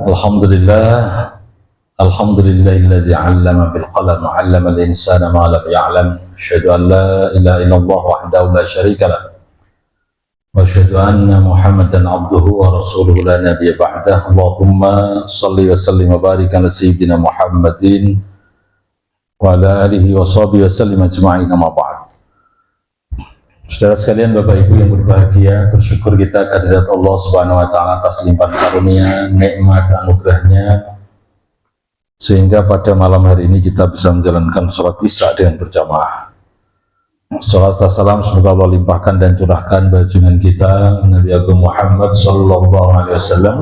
Alhamdulillah, alhamdulillahilladzi 'allama bil qalam 'allama al-insana ma lam ya'lam. Asyhadu an la ilaha illallah wahdahu la syarika lah. Wa asyhadu anna Muhammadan 'abduhu wa rasuluhu la nabiyya ba'dah. Allahumma shalli wa sallim wa barik ala sayyidina Muhammadin wa ala alihi wa sahbihi wa sallim ajma'in, amma ba'd. Saudara sekalian, Bapak Ibu yang berbahagia, bersyukur kita kehadirat Allah Subhanahu wa taala atas limpahan karunia, nikmat, anugerahnya, sehingga pada malam hari ini kita bisa menjalankan sholat Isya dengan berjamaah. Salat dan salam semoga Allah limpahkan dan curahkan baginda kita Nabi Agung Muhammad sallallahu alaihi wasallam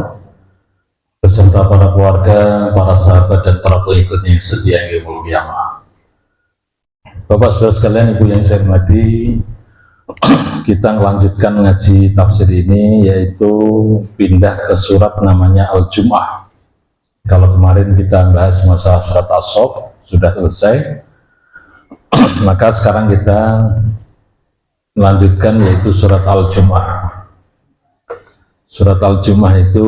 beserta para keluarga, para sahabat dan para pengikutnya yang setia hingga yaumul qiyamah. Bapak saudara sekalian, Ibu yang saya hormati, kita melanjutkan ngaji tafsir ini, yaitu pindah ke surat namanya Al-Jum'ah. Kalau kemarin kita bahas masalah surat As-Saff sudah selesai, maka sekarang kita melanjutkan yaitu surat Al-Jum'ah. Surat Al-Jum'ah itu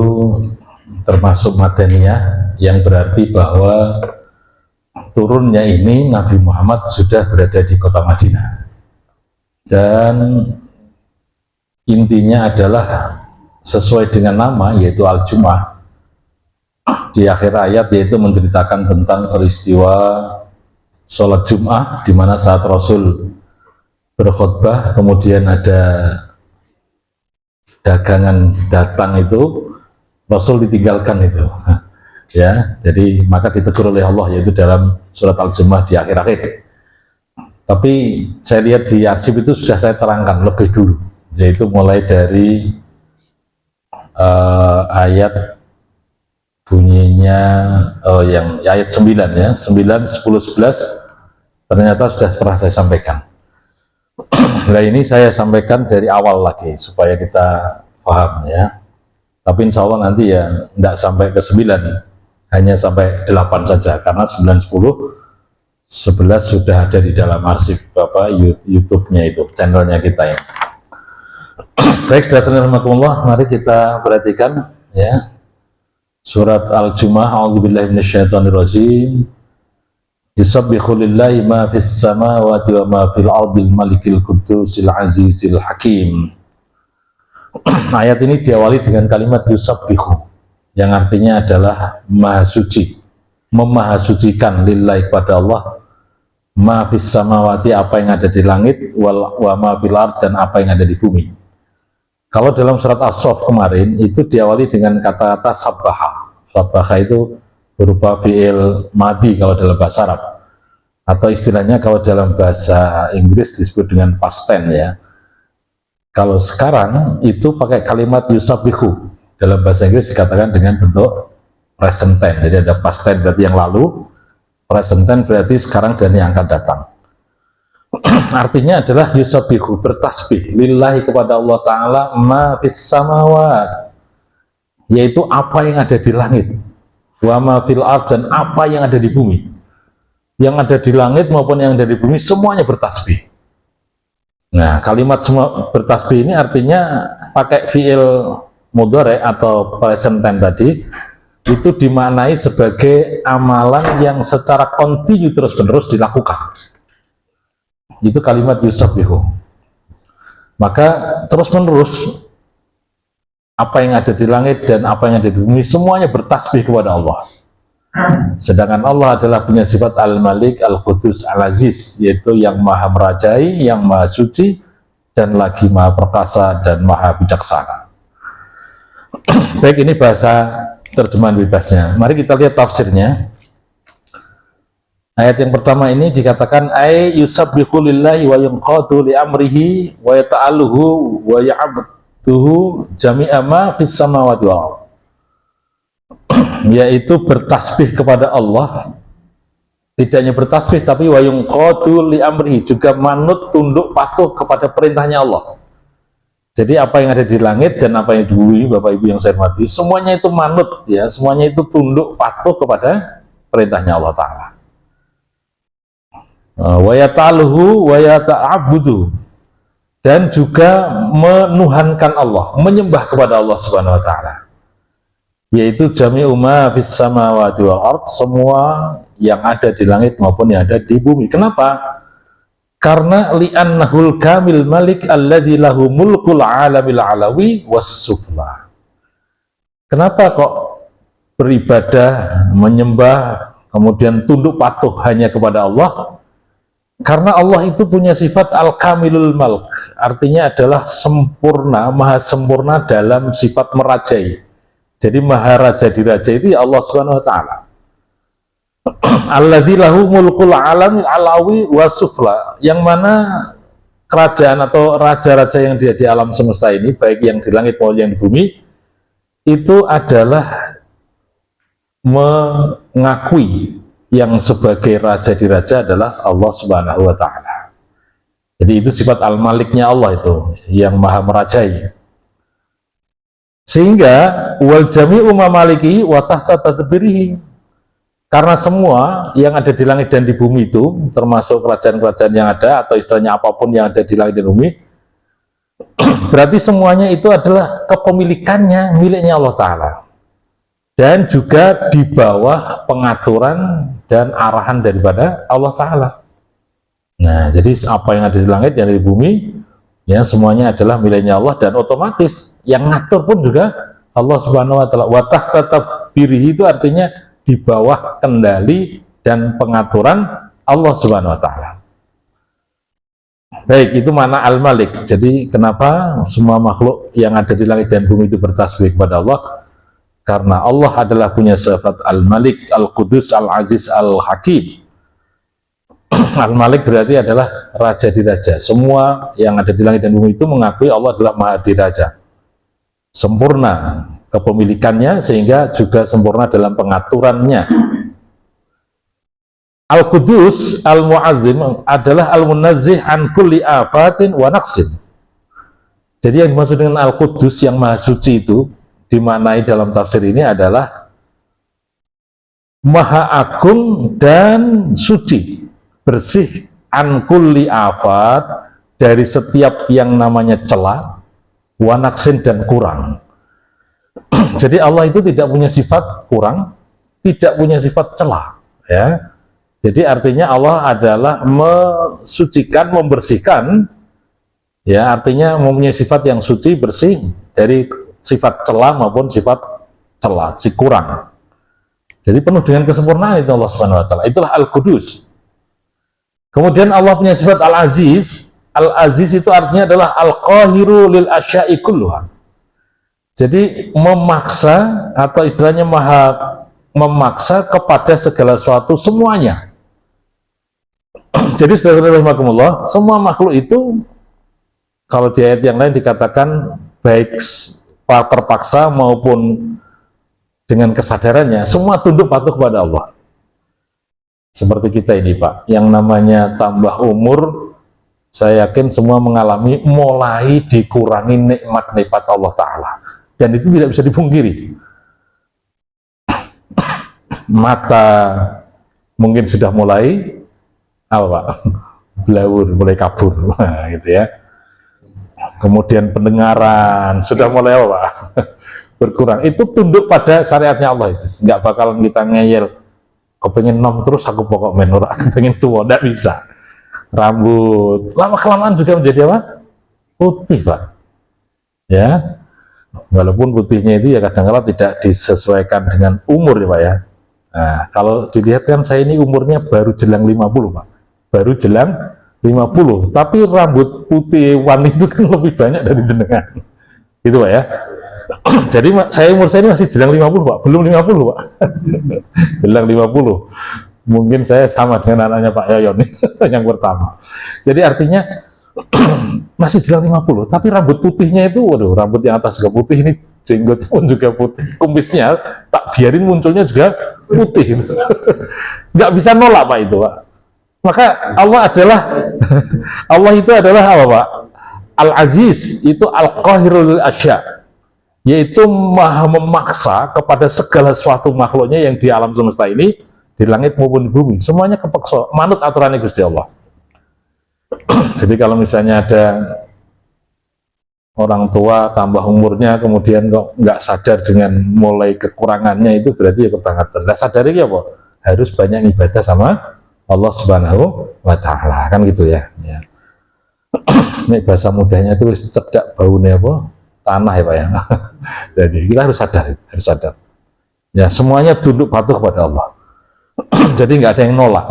termasuk Madaniyah, yang berarti bahwa turunnya ini Nabi Muhammad sudah berada di kota Madinah. Dan intinya adalah sesuai dengan nama, yaitu Al-Jum'ah. Di akhir ayat yaitu menceritakan tentang peristiwa sholat Jum'ah, di mana saat Rasul berkhutbah kemudian ada dagangan datang, itu Rasul ditinggalkan itu. Ya, jadi maka ditegur oleh Allah, yaitu dalam surat Al-Jum'ah di akhir-akhir. Tapi saya lihat di arsip itu sudah saya terangkan lebih dulu, yaitu mulai dari ayat bunyinya yang ayat 9 ya, 9, 10, 11 ternyata sudah pernah saya sampaikan. Nah, ini saya sampaikan dari awal lagi supaya kita paham ya. Tapi insya Allah nanti ya tidak sampai ke 9, hanya sampai 8 saja, karena 9, 10, 11 sudah ada di dalam arsip YouTube-nya, itu channelnya kita ya. Baik, Bismillahirrahmanirrahim. Mari kita perhatikan ya surat Al-Jum'ah. A'udzubillahi minasyaitonirrajim. Yusabbihu lillahi ma fis samawati wa ma fil ardil malikil qudusil azizil hakim. Ayat ini diawali dengan kalimat yusabbihu, yang artinya adalah maha suci, memahasucikan lillahi kepada Allah, ma fis samawati, apa yang ada di langit, wa ma fil ard, dan apa yang ada di bumi. Kalau dalam surat As-Saff kemarin itu diawali dengan kata-kata sabbaha. Sabbaha itu berupa fi'il madi kalau dalam bahasa Arab, atau istilahnya kalau dalam bahasa Inggris disebut dengan past tense ya. Kalau sekarang itu pakai kalimat yusabbihu, dalam bahasa Inggris dikatakan dengan bentuk present tense. Jadi ada past tense berarti yang lalu, present tense berarti sekarang dan yang akan datang. Artinya adalah yusabbihu, bertasbih lillahi kepada Allah Ta'ala, ma fis samawat, yaitu apa yang ada di langit, wa ma fil ard, dan apa yang ada di bumi. Yang ada di langit maupun yang ada di bumi semuanya bertasbih. Nah, kalimat semua bertasbih ini artinya pakai fi'il mudhari atau present tense tadi, itu dimaknai sebagai amalan yang secara kontinu terus-menerus dilakukan. Itu kalimat yusabbihu. Maka terus-menerus apa yang ada di langit dan apa yang ada di bumi semuanya bertasbih kepada Allah. Sedangkan Allah adalah punya sifat Al-Malik, Al-Qudus, Al-Aziz, yaitu yang maha merajai, yang maha suci, dan lagi maha perkasa dan maha bijaksana. Baik, ini bahasa terjemahan bebasnya. Mari kita lihat tafsirnya. Ayat yang pertama ini dikatakan ay yusabbihu lillahi wa yunqadu li amrihi wa yata'aluhu wa ya'buduhu jami'a ma fis samawati wal ardh. Yaitu bertasbih kepada Allah, tidak hanya bertasbih tapi wa yunqadu li amrihi, juga manut tunduk patuh kepada perintahnya Allah. Jadi apa yang ada di langit dan apa yang di bumi, Bapak Ibu yang saya hormati, semuanya itu manut ya, semuanya itu tunduk patuh kepada perintahnya Allah Ta'ala. Wa yata'aluhu wa yata'abudu, dan juga menuhankan Allah, menyembah kepada Allah Subhanahu wa Ta'ala. yaitu jami'u ma fis samawati wal ard, semua yang ada di langit maupun yang ada di bumi. Kenapa? Karena li'annahul kamil malik alladzi lahu mulkul alamil alawi was sufla. Kenapa kok beribadah, menyembah, kemudian tunduk patuh hanya kepada Allah? Karena Allah itu punya sifat al-kamilul malk, artinya adalah sempurna, maha sempurna dalam sifat merajai. Jadi maha raja di raja itu ya Allah Subhanahu wa taala. Alladzi lahu mulkul alamil alawi wasufla, yang mana kerajaan atau raja-raja yang dia di alam semesta ini, baik yang di langit maupun yang di bumi, itu adalah mengakui yang sebagai raja di raja adalah Allah Subhanahu wa taala. Jadi itu sifat al-maliknya Allah itu, yang maha merajai. Sehingga wal jami'u mamaliki wa tahta tadbirihi, karena semua yang ada di langit dan di bumi itu, termasuk kerajaan-kerajaan yang ada atau istilahnya apapun yang ada di langit dan bumi, berarti semuanya itu adalah kepemilikannya, miliknya Allah Ta'ala, dan juga di bawah pengaturan dan arahan daripada Allah Ta'ala. Nah, jadi apa yang ada di langit, yang ada di bumi, ya semuanya adalah miliknya Allah, dan otomatis yang ngatur pun juga Allah Subhanahu wa taala. Wa tahta tadbirihi itu artinya di bawah kendali dan pengaturan Allah Subhanahu wa taala. Baik, itu makna al-malik. Jadi kenapa semua makhluk yang ada di langit dan bumi itu bertasbih kepada Allah? Karena Allah adalah punya sifat al-malik, al-qudus, al-aziz, al-hakim. Al-malik berarti adalah raja di raja. Semua yang ada di langit dan bumi itu mengakui Allah adalah maha diraja, sempurna kepemilikannya, sehingga juga sempurna dalam pengaturannya. Al-Qudus al-Mu'azzim adalah al-munazzih an kulli afatin wa naqsin. Jadi yang dimaksud dengan Al-Qudus yang maha suci itu dimaknai dalam tafsir ini adalah maha agung dan suci, bersih an kulli afat, dari setiap yang namanya celah, wa naqsin, dan kurang. Jadi Allah itu tidak punya sifat kurang, tidak punya sifat celah, ya. Jadi artinya Allah adalah mensucikan, membersihkan, ya, artinya mempunyai sifat yang suci, bersih dari sifat celah maupun sifat celah, si kurang. Jadi penuh dengan kesempurnaan itu Allah Subhanahu wa taala. Itulah Al-Qudus. Kemudian Allah punya sifat Al-Aziz. Al-Aziz itu artinya adalah Al-Qahiru lil asya'i kulluha. Jadi memaksa, atau istilahnya maha memaksa kepada segala sesuatu semuanya. Jadi saudara-saudara, semua makhluk itu, kalau di ayat yang lain dikatakan baik terpaksa maupun dengan kesadarannya, semua tunduk patuh kepada Allah. Seperti kita ini Pak, yang namanya tambah umur, saya yakin semua mengalami mulai dikurangi nikmat-nikmat Allah Ta'ala, dan itu tidak bisa dipungkiri. Mata mungkin sudah mulai apa Pak? Blawur, mulai kabur, gitu ya. Kemudian pendengaran sudah mulai apa Pak? Berkurang. Itu tunduk pada syariatnya Allah itu. Nggak bakalan kita ngeyel, kepengen nom terus aku pokok menurut, kepengen tua, nggak bisa. Rambut lama-kelamaan juga menjadi apa? Putih Pak. Ya, walaupun putihnya itu ya kadang-kadang tidak disesuaikan dengan umur ya Pak ya. Nah, kalau dilihat kan saya ini umurnya baru jelang 50 Pak. Baru jelang 50, tapi rambut putih wanita itu kan lebih banyak dari jenengan. Gitu Pak ya. Jadi umur saya ini masih jelang 50 Pak, belum 50 Pak. Jelang 50. Mungkin saya sama dengan anaknya Pak Yoyon yang pertama. Jadi artinya masih jelang 50, tapi rambut putihnya itu, waduh, rambut yang atas juga putih, ini jenggotnya pun juga putih, kumisnya tak biarin munculnya juga putih itu. Nggak bisa nolak Pak itu Pak. Maka Allah adalah Allah itu adalah apa Pak? Al-Aziz, itu Al-Qahirul Asya, yaitu maha memaksa kepada segala sesuatu makhluknya yang di alam semesta ini, di langit maupun di bumi, semuanya kepaksa manut aturan Gusti Allah. Jadi kalau misalnya ada orang tua tambah umurnya kemudian kok nggak sadar dengan mulai kekurangannya, itu berarti ya kebangetan. Nah, sadari apa? Harus banyak ibadah sama Allah Subhanahu wa Ta'ala, kan gitu ya. Ini bahasa mudahnya itu cedak baunya apa? Tanah ya Pak ya. Jadi kita harus sadar. Ya, semuanya tunduk patuh kepada Allah. Jadi nggak ada yang nolak.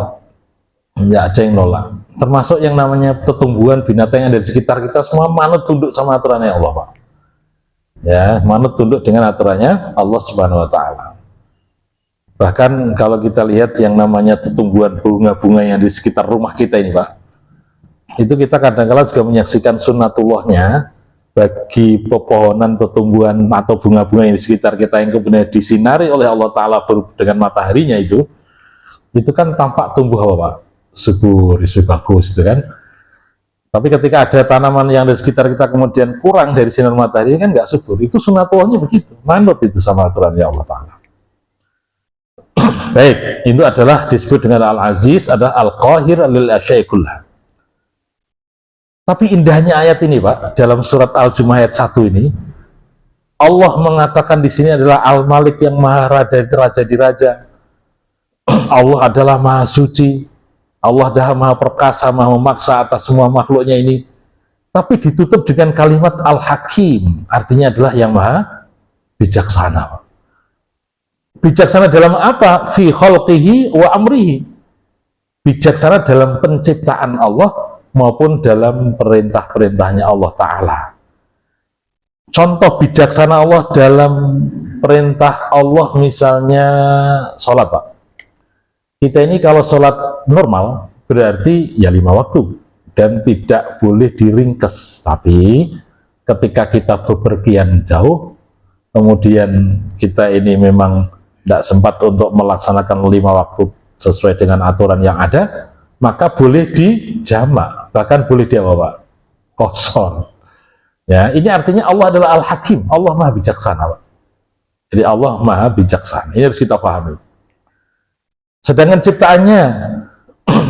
Nggak ada yang nolak. Termasuk yang namanya tumbuhan binatang yang ada di sekitar kita, semua manut tunduk sama aturannya Allah, Pak. Ya, manut tunduk dengan aturannya Allah Subhanahu wa Ta'ala. Bahkan kalau kita lihat yang namanya tumbuhan bunga-bunga yang di sekitar rumah kita ini, Pak, itu kita kadang-kadang juga menyaksikan sunnatullahnya bagi pepohonan atau tumbuhan atau bunga-bunga yang di sekitar kita yang kemudian disinari oleh Allah Ta'ala dengan mataharinya, itu kan tampak tumbuh apa Pak? Subur, bagus itu kan. Tapi ketika ada tanaman yang di sekitar kita kemudian kurang dari sinar matahari, kan nggak subur. Itu sunnatullahnya begitu, manut itu sama aturannya Allah Ta'ala. Baik, itu adalah disebut dengan Al-Aziz, adalah Al-Qahir lil asya'i kullah. Tapi indahnya ayat ini Pak, dalam surat Al-Jumu'ah ayat 1 ini, Allah mengatakan di sini adalah Al-Malik yang maha dari raja di raja. Allah adalah maha suci, Allah adalah maha perkasa, maha memaksa atas semua makhluknya ini. Tapi ditutup dengan kalimat Al-Hakim, artinya adalah yang maha bijaksana. Bijaksana dalam apa? Fi khalqihi wa amrihi. Bijaksana dalam penciptaan Allah maupun dalam perintah-perintahnya Allah Ta'ala. Contoh bijaksana Allah dalam perintah Allah, misalnya sholat Pak. Kita ini kalau sholat normal berarti ya 5 waktu dan tidak boleh diringkes. Tapi ketika kita bepergian jauh, kemudian kita ini memang tidak sempat untuk melaksanakan 5 waktu sesuai dengan aturan yang ada, maka boleh dijamak, bahkan boleh di apa Pak? Kosor. Ya, ini artinya Allah adalah Al-Hakim, Allah maha bijaksana Pak. Jadi Allah maha bijaksana, ini harus kita pahami. Sedangkan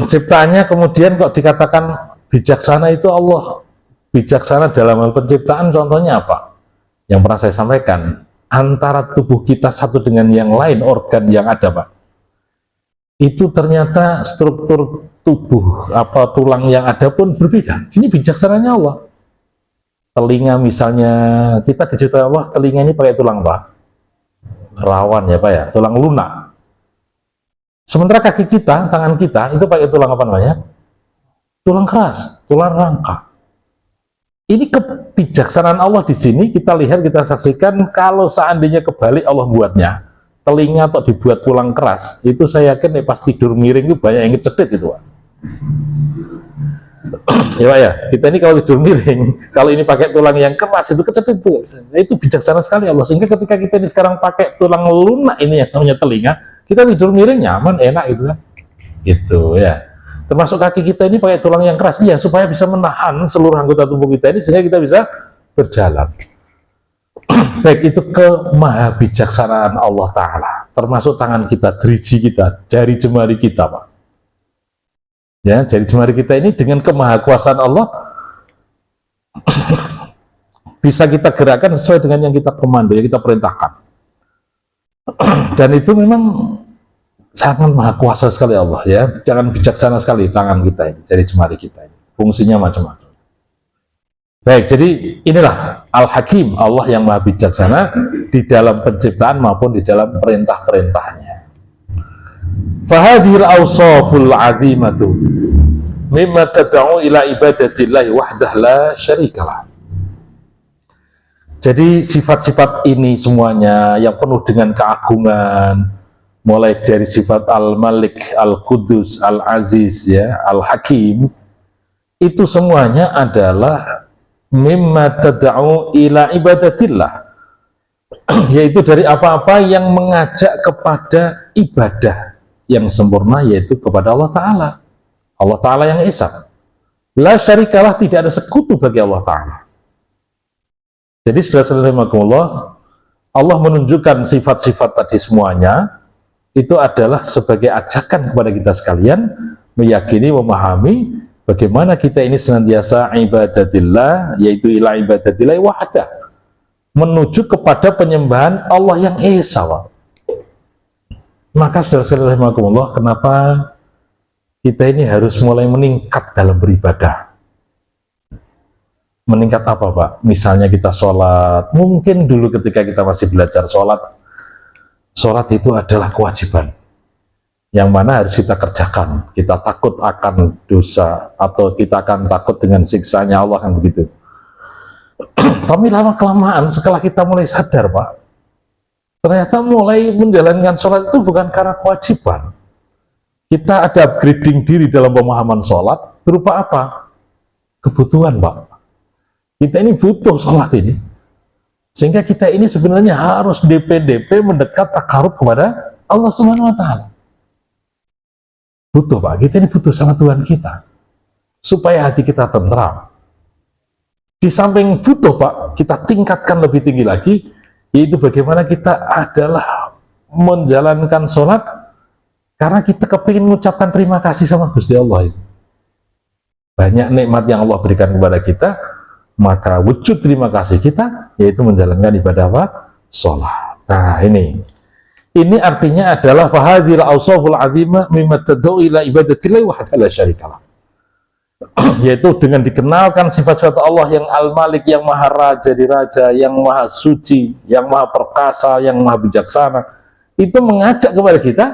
ciptaannya kemudian kok dikatakan bijaksana, itu Allah bijaksana dalam hal penciptaan. Contohnya apa? Yang pernah saya sampaikan, antara tubuh kita satu dengan yang lain, organ yang ada Pak, itu ternyata struktur tubuh tulang yang ada pun berbeda. Ini bijaksananya Allah. Telinga misalnya, kita diciptakan Allah, telinga ini pakai tulang Pak, rawan ya Pak ya, tulang lunak. Sementara kaki kita, tangan kita itu pakai tulang apa namanya? Tulang keras, tulang rangka. Ini kebijaksanaan Allah di sini kita lihat, kita saksikan. Kalau seandainya kebalik Allah buatnya, telinga atau dibuat tulang keras, itu saya yakin pas tidur miring itu banyak yang kecedit itu Pak. Ya Pak ya, kita ini kalau tidur miring, kalau ini pakai tulang yang keras itu kecedit itu. Itu bijaksana sekali Allah, sehingga ketika kita ini sekarang pakai tulang lunak ini yang namanya telinga, kita tidur miring nyaman, enak gitu kan. Gitu ya. Termasuk kaki kita ini pakai tulang yang keras, ya supaya bisa menahan seluruh anggota tubuh kita ini sehingga kita bisa berjalan. Baik, itu kemaha bijaksanaan Allah Ta'ala. Termasuk tangan kita, driji kita, jari jemari kita Pak. Ya, jari jemari kita ini dengan kemahakuasaan Allah bisa kita gerakkan sesuai dengan yang kita komando, yang kita perintahkan. Dan itu memang sangat maha kuasa sekali Allah ya. Jangan bijaksana sekali tangan kita ini, jari jemari kita ini. Fungsinya macam-macam. Baik, jadi inilah Al-Hakim, Allah yang maha bijaksana di dalam penciptaan maupun di dalam perintah-perintahnya. Fahadhil awsaful azimatu mimma tad'u ila ibadatillahi wahdah la syarikalah. Jadi sifat-sifat ini semuanya yang penuh dengan keagungan, mulai dari sifat Al-Malik, Al-Qudus, Al-Aziz ya, Al-Hakim, itu semuanya adalah mimma tad'u ila ibadatillah, yaitu dari apa-apa yang mengajak kepada ibadah yang sempurna, yaitu kepada Allah Ta'ala. Allah Ta'ala yang esa, la syarikalah, tidak ada sekutu bagi Allah Ta'ala. Jadi saudara-saudara, Allah menunjukkan sifat-sifat tadi semuanya itu adalah sebagai ajakan kepada kita sekalian meyakini, memahami bagaimana kita ini senantiasa ibadatillah, yaitu ila ibadatillah wahdah, menuju kepada penyembahan Allah yang esa, Pak. Maka saudara-saudara rahimakumullah, kenapa kita ini harus mulai meningkat dalam beribadah? Meningkat apa, Pak? Misalnya kita sholat, mungkin dulu ketika kita masih belajar sholat itu adalah kewajiban yang mana harus kita kerjakan. Kita takut akan dosa, atau kita akan takut dengan siksanya Allah, kan begitu. Tapi lama-kelamaan setelah kita mulai sadar, Pak, ternyata mulai menjalankan sholat itu bukan karena kewajiban. Kita ada upgrading diri dalam pemahaman sholat berupa apa? Kebutuhan, Pak. Kita ini butuh sholat ini, sehingga kita ini sebenarnya harus DP mendekat takarub kepada Allah Subhanahu Wa Taala. Butuh, Pak. Kita ini butuh sama Tuhan kita, supaya hati kita tentram. Di samping butuh, Pak, kita tingkatkan lebih tinggi lagi, yaitu bagaimana kita adalah menjalankan sholat karena kita kepingin mengucapkan terima kasih sama Gusti Allah. Banyak nikmat yang Allah berikan kepada kita, maka wujud terima kasih kita yaitu menjalankan ibadah apa? Sholat. Nah, ini artinya adalah fahadhil awsaful azimah mimma tad'u ila ibadatillahi wahdahu la syarikalah. Yaitu dengan dikenalkan sifat-sifat Allah yang Al-Malik, yang Maha Raja di Raja, yang Maha Suci, yang Maha Perkasa, yang Maha Bijaksana, itu mengajak kepada kita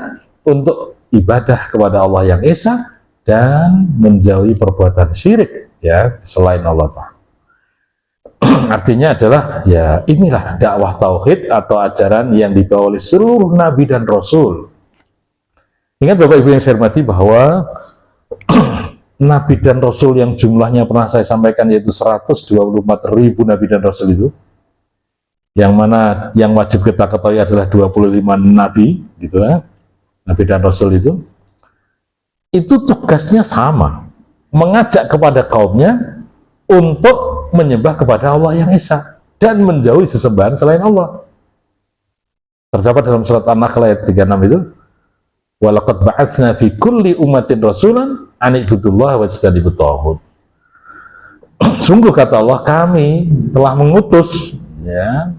untuk ibadah kepada Allah yang Esa dan menjauhi perbuatan syirik, ya, selain Allah Ta'ala. Artinya adalah, ya, inilah dakwah tauhid atau ajaran yang dibawa oleh seluruh nabi dan rasul. Ingat Bapak Ibu yang saya hormati bahwa nabi dan rasul yang jumlahnya pernah saya sampaikan yaitu 124.000 nabi dan rasul itu, yang mana yang wajib kita ketahui adalah 25 nabi, gitu ya, nabi dan rasul itu tugasnya sama, mengajak kepada kaumnya untuk menyembah kepada Allah yang Esa dan menjauhi sesembahan selain Allah. Terdapat dalam surat An-Nahl ayat 36 itu, walaqad ba'atsna fi kulli ummatin rasulan an i'budullaha wajtanibut taghut. Sungguh kata Allah, kami telah mengutus, ya,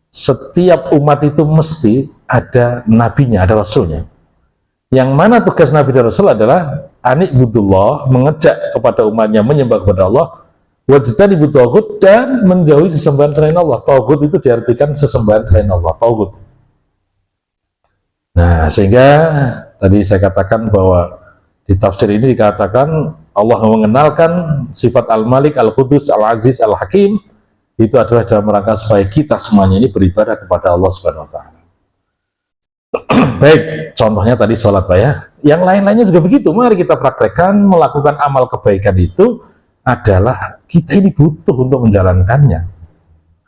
setiap umat itu mesti ada nabinya, ada rasulnya. Yang mana tugas nabi dan rasul adalah an i'budullah, mengajak kepada umatnya menyembah kepada Allah, wajtanibut taghut, dan menjauhi sesembahan selain Allah. Taghut itu diartikan sesembahan selain Allah, taghut. Nah, sehingga tadi saya katakan bahwa di tafsir ini dikatakan Allah mengenalkan sifat Al-Malik, Al-Qudus, Al-Aziz, Al-Hakim, itu adalah dalam rangka supaya kita semuanya ini beribadah kepada Allah Subhanahu Wa Taala. Baik, contohnya tadi sholat, Pak, ya. Yang lain-lainnya juga begitu. Mari kita praktekkan melakukan amal kebaikan itu adalah kita ini butuh untuk menjalankannya.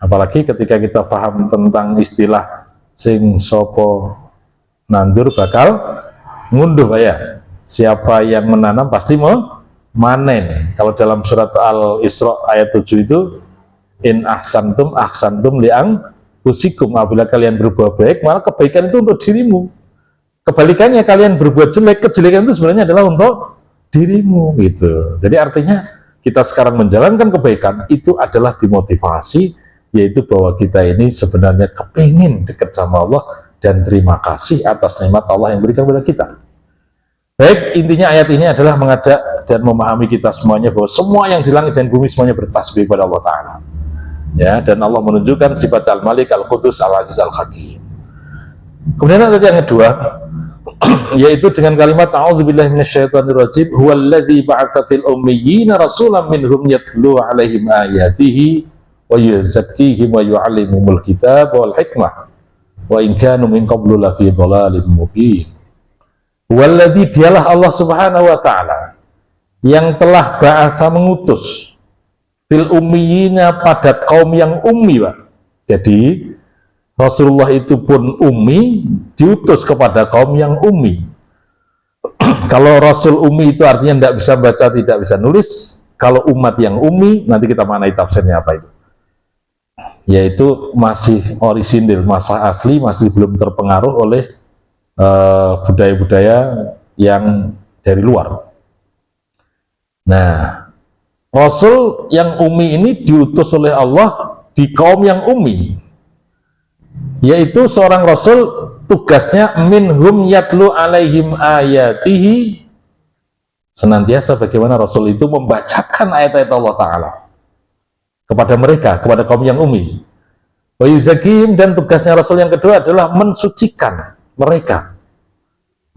Apalagi ketika kita paham tentang istilah sing sopo nandur bakal ngunduh, Pak, ya. Siapa yang menanam pasti mau manen. Kalau dalam surat Al-Isra ayat 7 itu, in ahsantum ahsantum li'ang usikum, apabila kalian berbuat baik, malah kebaikan itu untuk dirimu. Kebalikannya, kalian berbuat jelek, kejelekan itu sebenarnya adalah untuk dirimu, gitu. Jadi artinya kita sekarang menjalankan kebaikan itu adalah dimotivasi, yaitu bahwa kita ini sebenarnya kepingin dekat sama Allah dan terima kasih atas nikmat Allah yang berikan kepada kita. Baik, intinya ayat ini adalah mengajak dan memahami kita semuanya bahwa semua yang di langit dan bumi semuanya bertasbih kepada Allah Ta'ala, ya, dan Allah menunjukkan sifat Al-Malik, Al-Qudus, Al-Aziz, Al-Hakim. Kemudian ada yang kedua, yaitu dengan kalimat a'udzubillahi minasyaitonirrajim, huwallazi ba'atsa fil ummiyina rasulan minhum yatlu 'alaihim ayatihi wa yuzakkihim wa yu'allimuhumul kitaba wal hikmah wa in kanu min qablu lafi dhalalin mubin. Huwallazi, dialah Allah Subhanahu wa taala yang telah ba'atsa, mengutus, fil ummiyina, pada kaum yang ummi, Pak. Jadi Rasulullah itu pun ummi, diutus kepada kaum yang ummi. Kalau Rasul ummi itu artinya tidak bisa baca, tidak bisa nulis. Kalau umat yang ummi, nanti kita maknai tafsirnya apa itu. Yaitu masih orisinil, masa asli, masih belum terpengaruh oleh budaya-budaya yang dari luar. Nah, Rasul yang ummi ini diutus oleh Allah di kaum yang ummi, yaitu seorang Rasul tugasnya minhum yatlu alaihim ayatihi, senantiasa bagaimana Rasul itu membacakan ayat-ayat Allah Ta'ala kepada mereka, kepada kaum yang ummi. Wa yuzakihim, dan tugasnya Rasul yang kedua adalah mensucikan mereka.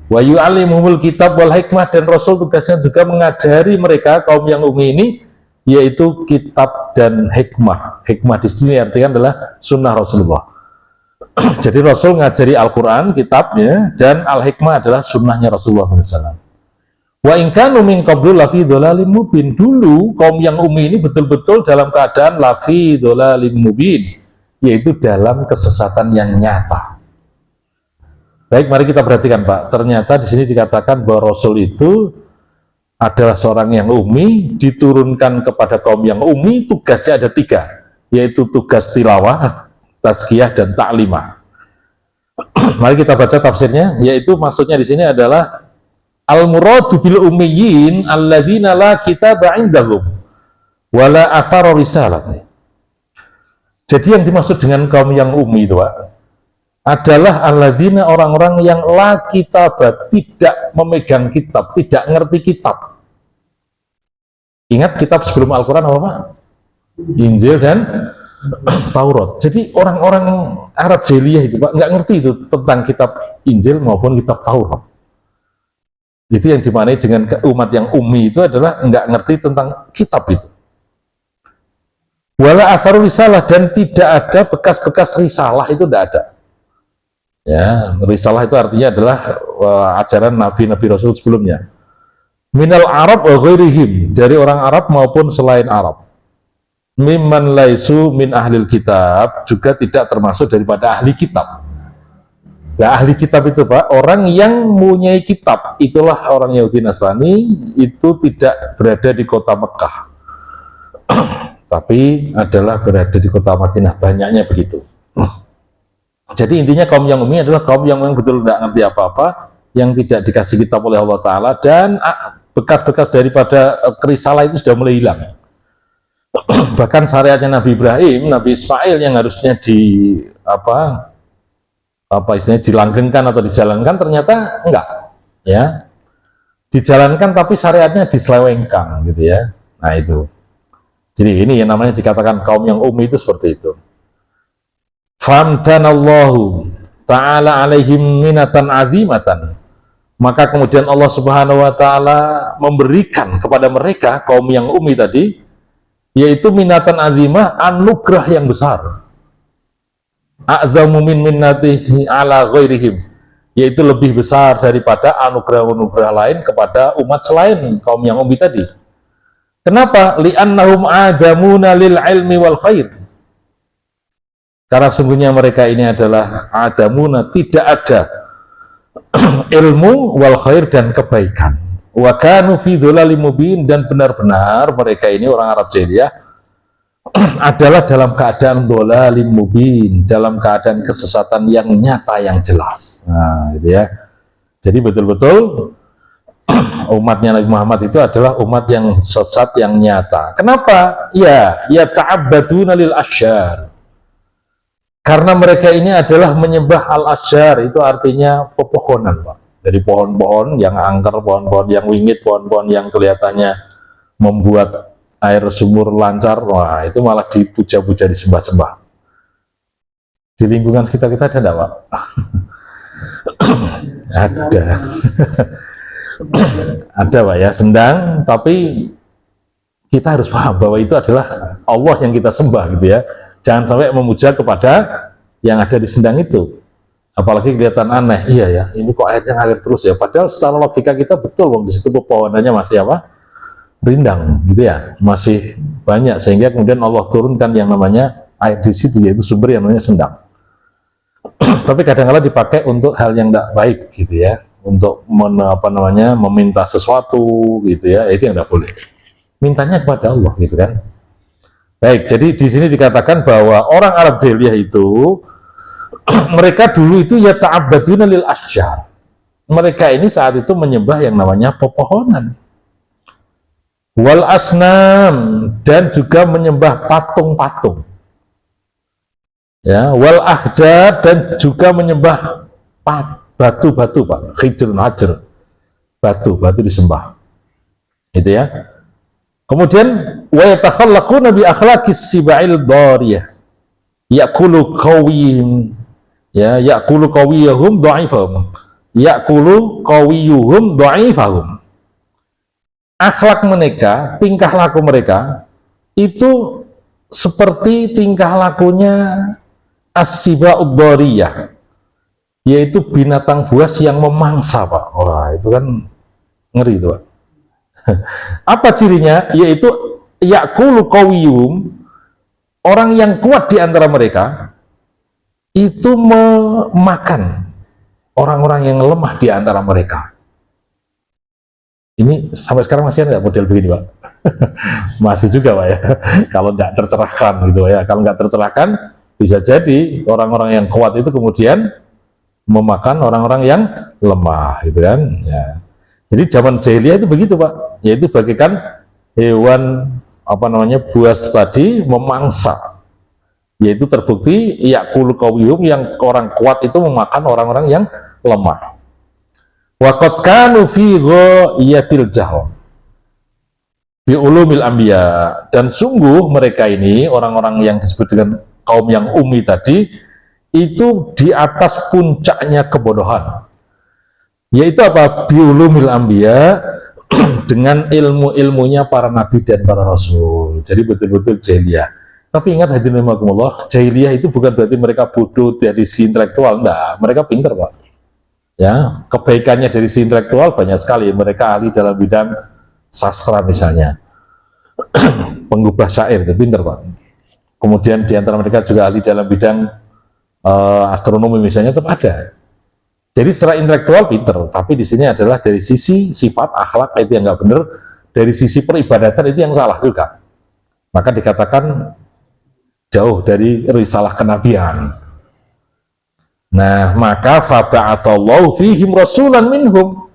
Wa yu'allimuhumul kitab wal hikmah, dan Rasul tugasnya juga mengajari mereka kaum yang ummi ini, yaitu kitab dan hikmah. Hikmah di sini artinya adalah sunnah Rasulullah. Jadi Rasul ngajari Al-Quran, kitabnya, dan Al-Hikmah adalah sunnahnya Rasulullah SAW. Wa in kanu min qablu lafi dhalalim mubin, dulu kaum yang ummi ini betul-betul dalam keadaan lafi dhalalim mubin, yaitu dalam kesesatan yang nyata. Baik, mari kita perhatikan Pak. Ternyata di sini dikatakan bahwa Rasul itu adalah seorang yang ummi, diturunkan kepada kaum yang ummi, tugasnya ada 3, yaitu tugas tilawah, tazkiyah, dan ta'limah. Mari kita baca tafsirnya, yaitu maksudnya di sini adalah al-muradu bil ummiyin alladzina la kitaba indahum wala athara risalati. Jadi yang dimaksud dengan kaum yang ummi itu Pak, adalah alladzina, orang-orang yang la kitabah, tidak memegang kitab, tidak ngerti kitab. Ingat kitab sebelum Al-Quran apa Pak? Injil dan Taurat. Jadi orang-orang Arab jahiliyah itu Pak nggak ngerti itu tentang kitab Injil maupun kitab Taurat. Itu yang dimaknai dengan umat yang ummi itu adalah nggak ngerti tentang kitab itu. Wala atharu risalah, dan tidak ada bekas-bekas risalah, itu tidak ada. Ya, risalah itu artinya adalah ajaran nabi-nabi Rasul sebelumnya. Minal Arab wa ghairihim, dari orang Arab maupun selain Arab. Mimman laisu min ahlil kitab, juga tidak termasuk daripada ahli kitab. Nah, ahli kitab itu Pak, orang yang mempunyai kitab, itulah orang Yahudi Nasrani, itu tidak berada di kota Mekah, tapi adalah berada di kota Madinah, banyaknya begitu. Jadi intinya kaum yang ummi adalah kaum yang betul tidak ngerti apa-apa, yang tidak dikasih kitab oleh Allah Ta'ala, dan bekas-bekas daripada risalah itu sudah mulai hilang. Bahkan syariatnya Nabi Ibrahim, Nabi Ismail yang harusnya istilahnya dilanggengkan atau dijalankan, ternyata enggak, ya, dijalankan tapi syariatnya diselewengkan, gitu ya. Nah itu, jadi ini yang namanya dikatakan kaum yang ummi itu seperti itu. Famtanallahu ta'ala alaihim minatan azimatan, maka kemudian Allah Subhanahu wa ta'ala memberikan kepada mereka kaum yang ummi tadi, yaitu minatan azimah, anugerah yang besar. A'zamu min minnatihi ala ghairihim, yaitu lebih besar daripada anugerah-anugerah lain kepada umat selain kaum yang ummi tadi. Kenapa? Li'annahum adamuna lil ilmi wal khair, karena sungguhnya mereka ini adalah adamuna, tidak ada ilmu wal khair dan kebaikan. Wa kanu fi dhalalim mubin, dan benar-benar mereka ini orang Arab jahiliyah adalah dalam keadaan dhalalim mubin, dalam keadaan kesesatan yang nyata, yang jelas. Nah, gitu ya. Jadi betul-betul umatnya Nabi Muhammad itu adalah umat yang sesat, yang nyata. Kenapa? Ya ta'abbaduna lil asyar, karena mereka ini adalah menyembah al-asyar, itu artinya pepohonan Pak. Dari pohon-pohon yang angker, pohon-pohon yang wingit, pohon-pohon yang kelihatannya membuat air sumur lancar, wah itu malah dipuja-puja, disembah-sembah. Di lingkungan sekitar kita ada enggak Pak? Ada. Ada Pak ya, sendang, tapi kita harus paham bahwa itu adalah Allah yang kita sembah, gitu ya. Jangan sampai memuja kepada yang ada di sendang itu, apalagi kelihatan aneh. Iya ya, ini kok airnya ngalir terus ya, padahal secara logika kita betul, di situ pepohonannya masih rindang, gitu ya, masih banyak, sehingga kemudian Allah turunkan yang namanya air di situ, yaitu sumber yang namanya sendang. Tapi kadang-kadang dipakai untuk hal yang tidak baik, gitu ya, untuk meminta sesuatu, gitu ya, itu yang tidak boleh. Mintanya kepada Allah, gitu kan. Baik, jadi di sini dikatakan bahwa orang Arab jahiliyah itu mereka dulu itu ya ta'abbaduna lil asyar. Mereka ini saat itu menyembah yang namanya pepohonan. wal asnam, dan juga menyembah patung-patung, ya, wal ahjar, dan juga menyembah batu-batu, Pak, hijrun hajar, batu disembah, gitu ya. Kemudian wa yatakhallaquna bi akhlaqis sibail dhariyah, yaqulu qawiyyin, ya, yaqulu qawiyuhum dha'ifahum, yaqulu qawiyuhum dha'ifahum. Akhlak mereka, tingkah laku mereka itu seperti tingkah lakunya as-siba'ud dhariyah, yaitu binatang buas yang memangsa, Pak. Wah, itu kan ngeri itu, Pak. Apa cirinya? Yaitu yaqulu qawiyuhum, orang yang kuat di antara mereka itu memakan orang-orang yang lemah di antara mereka. Ini sampai sekarang masih ada model begini, Pak? Masih juga, Pak, ya. Kalau nggak tercerahkan gitu ya. Kalau nggak tercerahkan, bisa jadi orang-orang yang kuat itu kemudian memakan orang-orang yang lemah, gitu kan? Ya. Jadi zaman jahiliyah itu begitu, Pak. Yaitu bagikan hewan buas tadi memangsa. Yaitu terbukti yaqulu qawiyum, yang orang kuat itu memakan orang-orang yang lemah. Waqad kanu fi ghaiyatil jahl bi ulumil anbiya, dan sungguh mereka ini orang-orang yang disebut dengan kaum yang ummi tadi itu di atas puncaknya kebodohan, yaitu apa? Bi ulumil anbiya, dengan ilmu-ilmunya para nabi dan para rasul. Jadi betul-betul jahiliyah. Tapi ingat hadirin rahimakumullah, jahiliyah itu bukan berarti mereka bodoh dari sisi intelektual, enggak, mereka pintar, Pak. Ya, kebaikannya dari sisi intelektual banyak sekali. Mereka ahli dalam bidang sastra misalnya, penggubah syair, itu pinter, Pak. Kemudian di antara mereka juga ahli dalam bidang astronomi misalnya, tetap ada. Jadi secara intelektual pinter, tapi di sini adalah dari sisi sifat akhlak itu yang nggak benar, dari sisi peribadatan itu yang salah juga. Maka dikatakan jauh dari risalah kenabian. Nah, maka faba'atsallahu fihim rasulan minhum,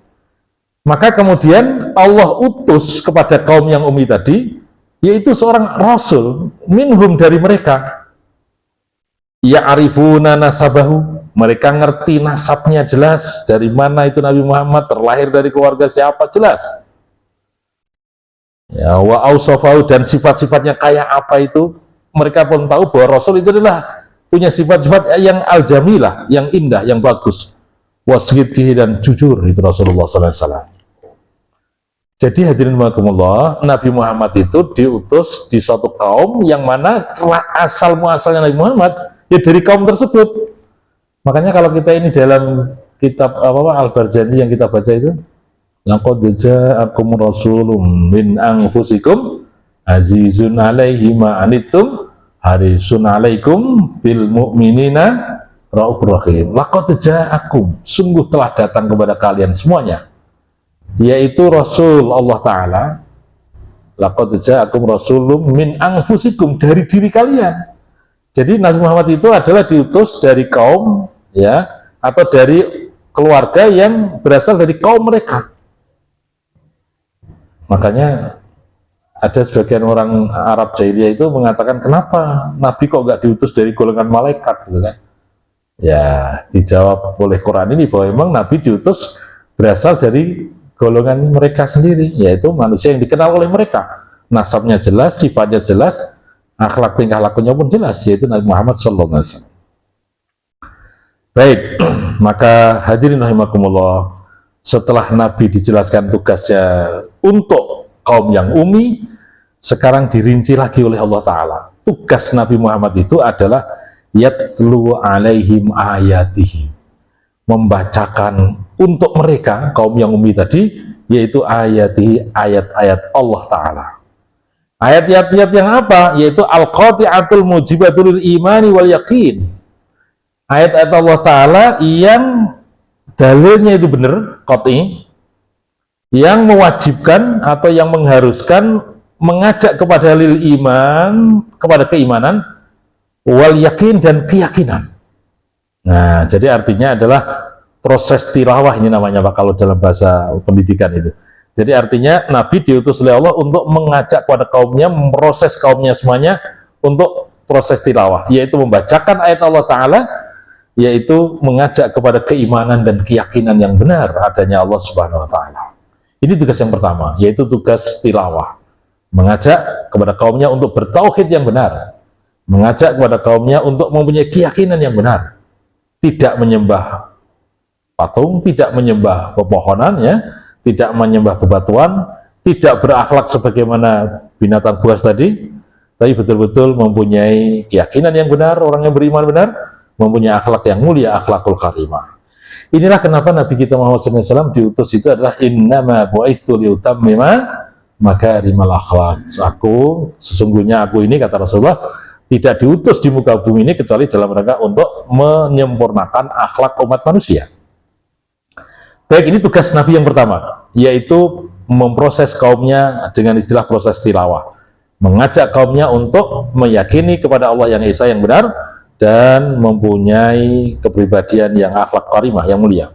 maka kemudian Allah utus kepada kaum yang ummi tadi, yaitu seorang rasul minhum, dari mereka, ya'rifuna nasabahu, mereka ngerti nasabnya jelas, dari mana itu Nabi Muhammad, terlahir dari keluarga siapa, jelas. Ya, wa ausafahu, dan sifat-sifatnya kayak apa itu mereka pun tahu, bahwa rasul itu adalah punya sifat-sifat yang al-jamilah, yang indah, yang bagus, wasidqihi, dan jujur, itu Rasulullah SAW. Jadi hadirin rahimakumullah, Nabi Muhammad itu diutus di suatu kaum yang mana asal muasalnya Nabi Muhammad ya dari kaum tersebut. Makanya kalau kita ini dalam kitab Al-Barzanji yang kita baca itu, laqad ja'akum rasulun min anfusikum azizun 'alaihi ma anittum harisun 'alaikum bil mu'minina raufur rahim. Laqad ja'akum, sungguh telah datang kepada kalian semuanya, yaitu Rasul Allah Ta'ala. Laqad ja'akum rasulun min anfusikum, dari diri kalian. Jadi Nabi Muhammad itu adalah diutus dari kaum, ya, atau dari keluarga yang berasal dari kaum mereka. Makanya ada sebagian orang Arab jahiliyah itu mengatakan, kenapa Nabi kok nggak diutus dari golongan malaikat, gitu kan? Ya, dijawab oleh Quran ini bahwa memang Nabi diutus berasal dari golongan mereka sendiri, yaitu manusia yang dikenal oleh mereka. Nasabnya jelas, sifatnya jelas, akhlak tingkah lakunya pun jelas, yaitu Nabi Muhammad SAW. Baik, maka hadirin rahimakumullah, setelah Nabi dijelaskan tugasnya untuk kaum yang ummi, sekarang dirinci lagi oleh Allah Ta'ala. Tugas Nabi Muhammad itu adalah yatslu alaihim ayatihi, membacakan untuk mereka, kaum yang ummi tadi, yaitu ayatihi, ayat-ayat Allah Ta'ala. Ayat-ayat yang apa? Yaitu al-qati'atul mujibatul imani wal yakin. Ayat-ayat Allah Ta'ala yang dalilnya itu benar, qati', yang mewajibkan atau yang mengharuskan, mengajak kepada lil iman, kepada keimanan, wal yakin, dan keyakinan. Nah, jadi artinya adalah proses tilawah, ini namanya Pak kalau dalam bahasa pendidikan itu. Jadi artinya Nabi diutus oleh Allah untuk mengajak kepada kaumnya, memproses kaumnya semuanya untuk proses tilawah, yaitu membacakan ayat Allah Ta'ala, yaitu mengajak kepada keimanan dan keyakinan yang benar adanya Allah Subhanahu Wa Ta'ala. Ini tugas yang pertama, yaitu tugas tilawah, mengajak kepada kaumnya untuk bertauhid yang benar, mengajak kepada kaumnya untuk mempunyai keyakinan yang benar, tidak menyembah patung, tidak menyembah pepohonan, ya, tidak menyembah bebatuan, tidak berakhlak sebagaimana binatang buas tadi, tapi betul-betul mempunyai keyakinan yang benar, orang yang beriman benar, mempunyai akhlak yang mulia, akhlakul karimah. Inilah kenapa Nabi kita Muhammad SAW diutus itu adalah innama bu'itsu liutammima makarimal akhlak. Sesungguhnya aku ini, kata Rasulullah, tidak diutus di muka bumi ini kecuali dalam rangka untuk menyempurnakan akhlak umat manusia. Baik, ini tugas Nabi yang pertama, yaitu memproses kaumnya dengan istilah proses tilawah, mengajak kaumnya untuk meyakini kepada Allah yang Esa yang benar dan mempunyai kepribadian yang akhlak karimah, yang mulia.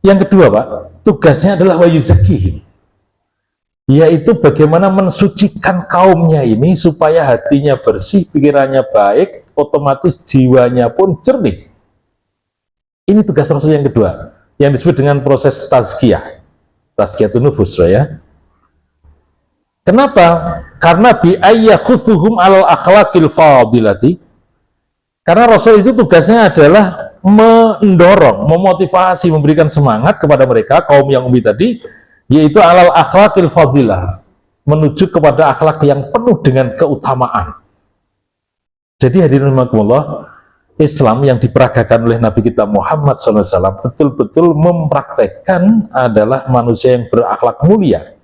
Yang kedua, Pak, tugasnya adalah wayuzakihim, yaitu bagaimana mensucikan kaumnya ini supaya hatinya bersih, pikirannya baik, otomatis jiwanya pun jernih. Ini tugas Rasul yang kedua, yang disebut dengan proses tazkiyatun nufus, ya. Kenapa? Karena bi'ayyakhutuhum alal akhlaqil fadilati. Karena Rasul itu tugasnya adalah mendorong, memotivasi, memberikan semangat kepada mereka, kaum yang ummi tadi, yaitu alal akhlaqil fadilah, menuju kepada akhlak yang penuh dengan keutamaan. Jadi hadirin rahimakumullah, Islam yang diperagakan oleh Nabi kita Muhammad SAW betul-betul mempraktekkan adalah manusia yang berakhlak mulia.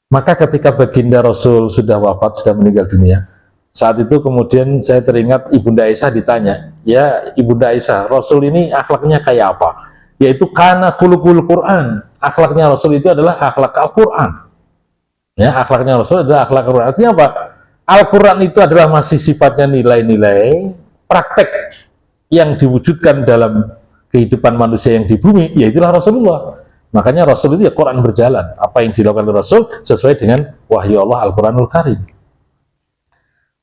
Maka ketika baginda Rasul sudah wafat, sudah meninggal dunia, saat itu kemudian saya teringat Ibunda Aisyah ditanya, ya Ibunda Aisyah, Rasul ini akhlaknya kayak apa? Yaitu kana khuluqul Quran. Akhlaknya Rasul itu adalah akhlak Al-Quran. Ya, akhlaknya Rasul adalah akhlak Al-Quran. Artinya apa? Al-Quran itu adalah masih sifatnya nilai-nilai praktek yang diwujudkan dalam kehidupan manusia yang di bumi, yaitulah Rasulullah. Makanya Rasul itu ya Quran berjalan. Apa yang dilakukan oleh Rasul sesuai dengan wahyu Allah Al-Quranul Karim.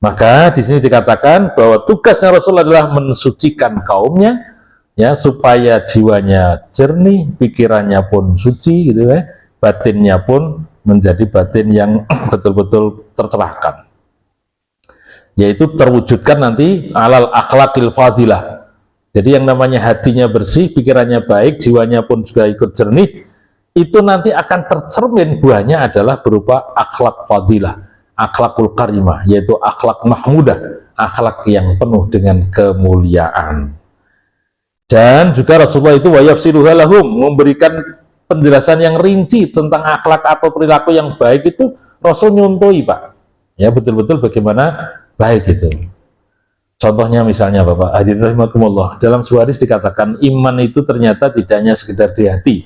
Maka di sini dikatakan bahwa tugasnya Rasul adalah mensucikan kaumnya, ya, supaya jiwanya jernih, pikirannya pun suci, gitu ya, batinnya pun menjadi batin yang betul-betul tercerahkan, yaitu terwujudkan nanti alal akhlakil fadilah. Jadi yang namanya hatinya bersih, pikirannya baik, jiwanya pun juga ikut jernih, itu nanti akan tercermin buahnya adalah berupa akhlak fadilah, akhlakul karimah, yaitu akhlak mahmudah, akhlak yang penuh dengan kemuliaan. Dan juga Rasulullah itu wayafsiluha lahum, memberikan penjelasan yang rinci tentang akhlak atau perilaku yang baik itu Rasul nyuntui, Pak. Ya, betul-betul bagaimana baik itu. Contohnya misalnya Bapak, hadirin rahimakumullah, dalam sebuah hadis dikatakan iman itu ternyata tidak hanya sekedar di hati,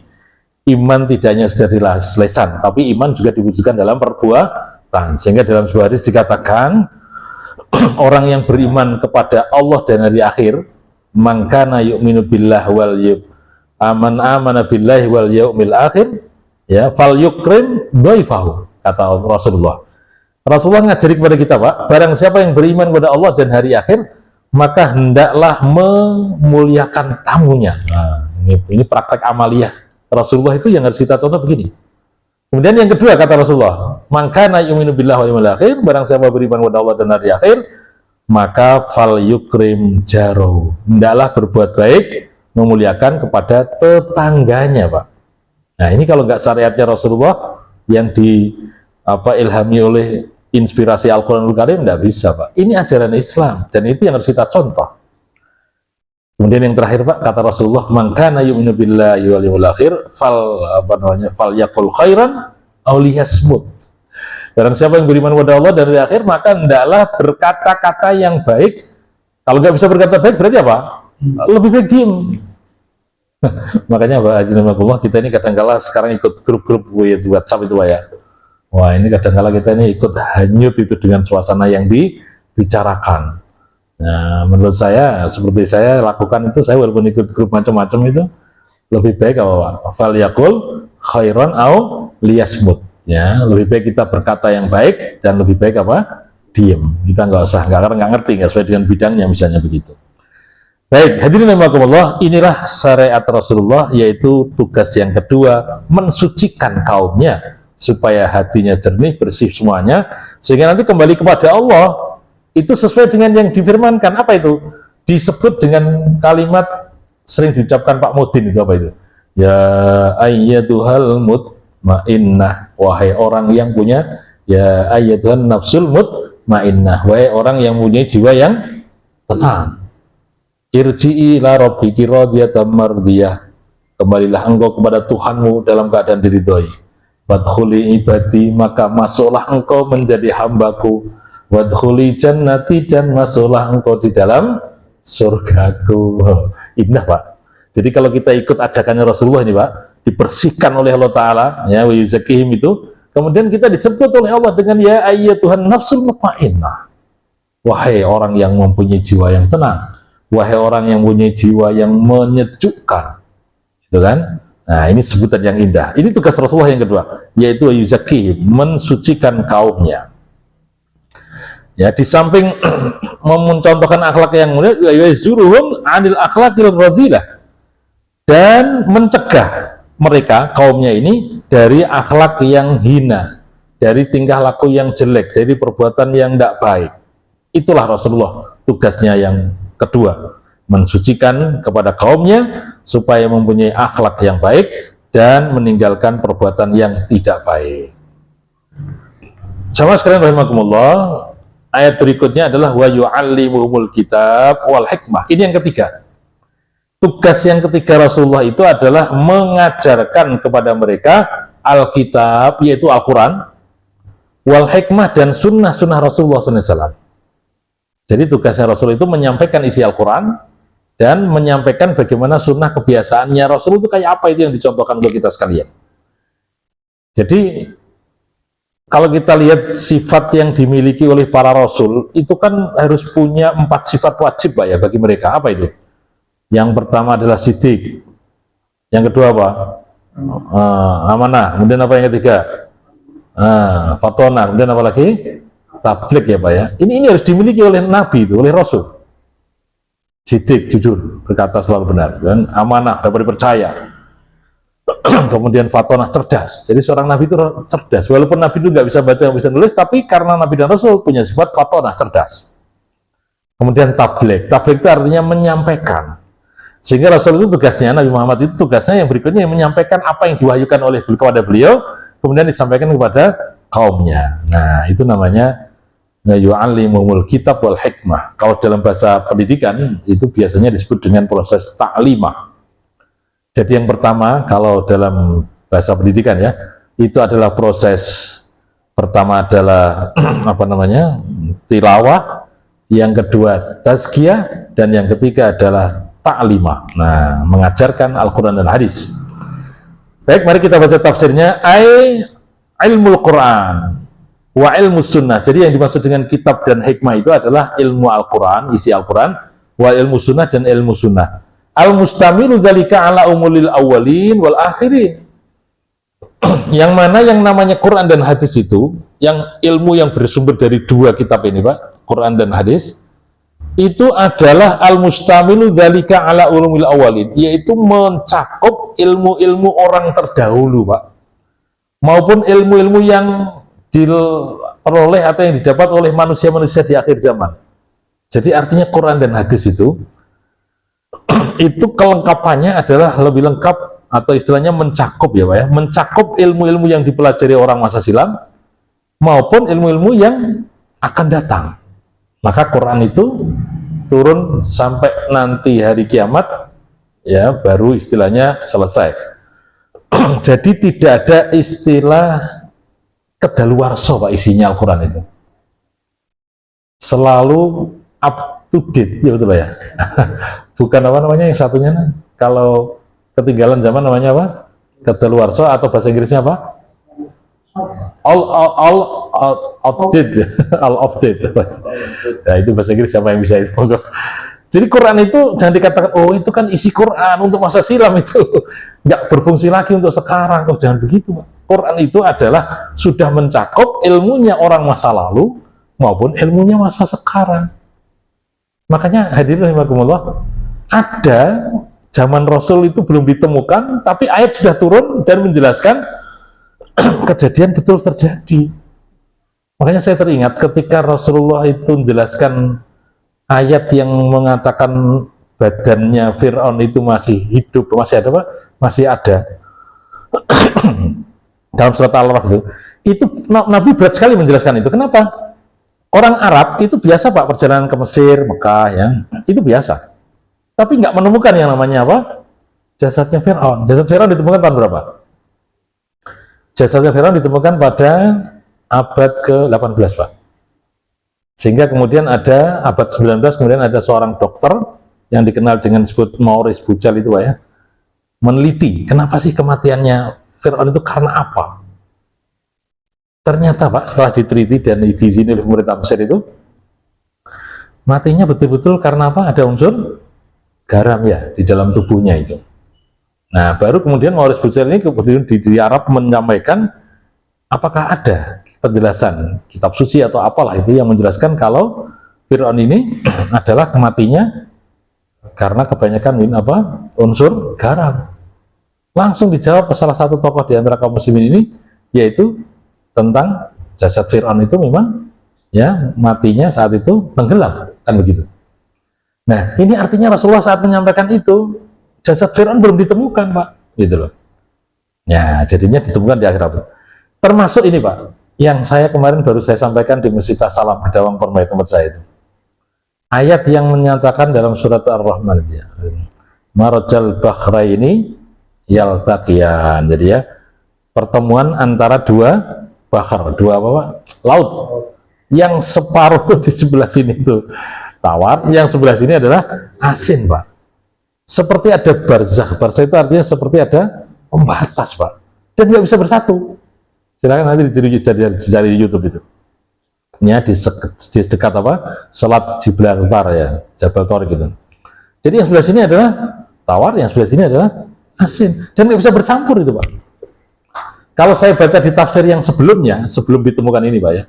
iman tidak hanya sekedar di lesan, tapi iman juga diwujudkan dalam perbuatan. Sehingga dalam sebuah hadis dikatakan orang yang beriman kepada Allah dan hari akhir, man kana yu'minu billah wal amana billahi wal yaumil akhir, ya, fal yukrim dhaifahu, kata Rasulullah. Rasulullah ngajari kepada kita, Pak, barang siapa yang beriman kepada Allah dan hari akhir, maka hendaklah memuliakan tamunya. Nah, ini praktek amaliyah Rasulullah itu yang harus kita contoh begini. Kemudian yang kedua kata Rasulullah, man kana yu'minu billahi wal yaumil akhir, barang siapa beriman kepada Allah dan hari akhir, maka fal yukrim jaro, hendaklah berbuat baik, memuliakan kepada tetangganya, Pak. Nah, ini kalau nggak syariatnya Rasulullah yang ilhami oleh inspirasi Al-Quranul Karim, tidak bisa, Pak. Ini ajaran Islam, dan itu yang harus kita contoh. Kemudian yang terakhir, Pak, kata Rasulullah, man kana yu'minu billahi wal yaumil akhir fal yaqul khairan aw liyasmut. Barang siapa yang beriman kepada Allah dan hari akhir, maka hendaklah berkata-kata yang baik. Kalau nggak bisa berkata baik, berarti apa? Lebih baik diem. Makanya Pak Haji Nabiullah, kita ini kadang-kala sekarang ikut grup-grup WhatsApp itu, Pak, ya. Wah, ini kadang-kala kita ini ikut hanyut itu dengan suasana yang dibicarakan. Nah, menurut saya, seperti saya lakukan itu, saya walaupun ikut grup macam-macam itu, lebih baik apa, Pak? Fal yaqul khairan au liyasmut, ya, lebih baik kita berkata yang baik dan lebih baik apa? Diem. Kita karena nggak ngerti, nggak sesuai dengan bidangnya, misalnya begitu. Baik, hadirin rahimakumullah, inilah syariat Rasulullah, yaitu tugas yang kedua, mensucikan kaumnya supaya hatinya jernih, bersih semuanya, sehingga nanti kembali kepada Allah itu sesuai dengan yang difirmankan. Apa itu? Disebut dengan kalimat sering diucapkan Pak Mudin, itu apa itu? Ya ayyatuhal mutmainnah, wahai orang yang punya, ya ayyatuhan nafsul mutmainnah, wahai orang yang punya jiwa yang tenang. Irji'i ila rabbiki radiyatan mardiyah, kembalilah engkau kepada Tuhanmu dalam keadaan diridhoi. Wadkhuli ibadi, maka masuklah engkau menjadi hambaku. Wadkhuli jannati, dan masuklah engkau di dalam surgaku. Indah, Pak. Jadi kalau kita ikut ajakannya Rasulullah ini, Pak, dibersihkan oleh Allah Ta'ala, ya, wa yuzakihim itu, kemudian kita disebut oleh Allah dengan ya ayyatuhan nafsul mutmainnah, wahai orang yang mempunyai jiwa yang tenang, wahai orang yang mempunyai jiwa yang menyejukkan, itu kan? Nah, ini sebutan yang indah. Ini tugas Rasulullah yang kedua, yaitu yuzakihim, mensucikan kaumnya. Ya, di samping mencontohkan akhlak yang mulia, yuzuruhum anil akhlaqil radhilah, dan mencegah mereka, kaumnya ini, dari akhlak yang hina, dari tingkah laku yang jelek, dari perbuatan yang tidak baik. Itulah Rasulullah, tugasnya yang kedua, mensucikan kepada kaumnya supaya mempunyai akhlak yang baik dan meninggalkan perbuatan yang tidak baik. Jamaah sekalian rahimakumullah, ayat berikutnya adalah wa yu'allimuhumul kitab wal hikmah. Ini yang ketiga. Tugas yang ketiga Rasulullah itu adalah mengajarkan kepada mereka Alkitab, yaitu Al-Quran, wal hikmah, dan sunnah-sunnah Rasulullah SAW. Jadi tugasnya Rasul itu menyampaikan isi Al-Quran dan menyampaikan bagaimana sunnah kebiasaannya Rasul itu kayak apa, itu yang dicontohkan untuk kita sekalian. Jadi kalau kita lihat sifat yang dimiliki oleh para Rasul, itu kan harus punya 4 sifat wajib, Pak, ya, bagi mereka. Apa itu? Yang pertama adalah sidik, yang kedua apa? Amanah, kemudian apa yang ketiga? Fatonah, kemudian apa lagi? Tabligh, ya, Pak, ya. Ini harus dimiliki oleh Nabi itu, oleh Rasul. Sidik, jujur, berkata selalu benar, dan amanah, dapat dipercaya. Kemudian fatonah, cerdas. Jadi seorang Nabi itu cerdas, walaupun Nabi itu nggak bisa baca, nggak bisa nulis, tapi karena Nabi dan Rasul punya sifat fatonah, cerdas. Kemudian tabligh itu artinya menyampaikan. Sehingga Rasul itu tugasnya, Nabi Muhammad itu tugasnya yang berikutnya, yang menyampaikan apa yang diwahyukan oleh kepada beliau, kemudian disampaikan kepada kaumnya. Nah, itu namanya yu'allimuhumul kitab wal hikmah. Kalau dalam bahasa pendidikan itu biasanya disebut dengan proses ta'limah. Jadi yang pertama, kalau dalam bahasa pendidikan, ya, itu adalah proses pertama adalah apa namanya? Tilawah, yang kedua tazkiyah, dan yang ketiga adalah ta'limah. Nah, mengajarkan Al-Qur'an dan hadis. Baik, mari kita baca tafsirnya. Ilmul Qur'an wa ilmu sunnah. Jadi yang dimaksud dengan kitab dan hikmah itu adalah ilmu Al-Quran, isi Al-Quran, wa ilmu sunnah, dan ilmu sunnah. Al-mustamilu dzalika ala umulil awwalin wal akhirin. Yang mana yang namanya Quran dan hadis itu, yang ilmu yang bersumber dari 2 kitab ini, Pak, Quran dan hadis, itu adalah al-mustamilu dzalika ala ulumil awwalin, yaitu mencakup ilmu-ilmu orang terdahulu, Pak, maupun ilmu-ilmu yang diperoleh atau yang didapat oleh manusia-manusia di akhir zaman. Jadi artinya Quran dan hadis itu kelengkapannya adalah lebih lengkap, atau istilahnya mencakup, ya, Pak, ya, mencakup ilmu-ilmu yang dipelajari orang masa silam maupun ilmu-ilmu yang akan datang. Maka Quran itu turun sampai nanti hari kiamat, ya, baru istilahnya selesai. Jadi tidak ada istilah kedaluarsa, Pak, isinya Al-Quran itu selalu up to date, ya, betul, Pak, ya. Bukan apa namanya yang satunya, kalau ketinggalan zaman namanya apa? Kedaluarsa, atau bahasa Inggrisnya apa? All update. All update. Nah, itu bahasa Inggris, siapa yang bisa itu? Jadi Quran itu jangan dikatakan, oh itu kan isi Quran untuk masa silam, itu nggak berfungsi lagi untuk sekarang. Oh, jangan begitu, Pak. Quran itu adalah sudah mencakup ilmunya orang masa lalu maupun ilmunya masa sekarang. Makanya hadirin rahimakumullah, ada zaman Rasul itu belum ditemukan, tapi ayat sudah turun dan menjelaskan kejadian betul terjadi. Makanya saya teringat ketika Rasulullah itu menjelaskan ayat yang mengatakan badannya Fir'aun itu masih hidup, masih ada apa? Masih ada. Dalam surat Al-Araf itu Nabi berat sekali menjelaskan itu. Kenapa? Orang Arab itu biasa Pak, perjalanan ke Mesir, Mekah ya, itu biasa. Tapi nggak menemukan yang namanya apa? Jasadnya Fir'aun. Jasad Fir'aun ditemukan tahun berapa? Jasadnya Fir'aun ditemukan pada abad ke-18 Pak. Sehingga kemudian ada abad 19, kemudian ada seorang dokter yang dikenal dengan disebut Maurice Bucaille itu Pak ya, meneliti kenapa sih kematiannya Fir'aun itu karena apa. Ternyata Pak, setelah diteliti dan diizini oleh pemerintah Mesir itu, matinya betul-betul karena apa? Ada unsur garam ya di dalam tubuhnya itu. Nah, baru kemudian Maurice Bucaille ini kemudian di Arab menyampaikan apakah ada penjelasan kitab suci atau apalah itu yang menjelaskan kalau Fir'aun ini adalah kematinya karena kebanyakan unsur garam. Langsung dijawab salah satu tokoh di antara kaum muslimin ini, yaitu tentang jasad Fir'aun itu memang ya matinya saat itu tenggelam, kan begitu. Nah, ini artinya Rasulullah saat menyampaikan itu jasad Fir'aun belum ditemukan Pak, gitu loh. Ya, jadinya ditemukan di akhir abad. Termasuk ini Pak, yang saya kemarin baru saya sampaikan di Masjid Salam Gedawang Permai tempat saya itu. Ayat yang menyatakan dalam surat Ar-Rahman ya, Marajal Bahraini yaltaqiyan. Jadi ya, pertemuan antara dua bahar, dua apa Pak? Laut. Yang separuh di sebelah sini itu tawar, yang sebelah sini adalah asin Pak. Seperti ada barzakh. Barzakh itu artinya seperti ada pembatas Pak. Dan nggak bisa bersatu. Silakan nanti dicari di YouTube itu. Ya, di dekat apa? Selat Gibraltar ya, Jabal Tariq gitu. Jadi yang sebelah sini adalah tawar, yang sebelah sini adalah asin. Dan nggak bisa bercampur itu Pak. Kalau saya baca di tafsir yang sebelumnya, sebelum ditemukan ini Pak ya,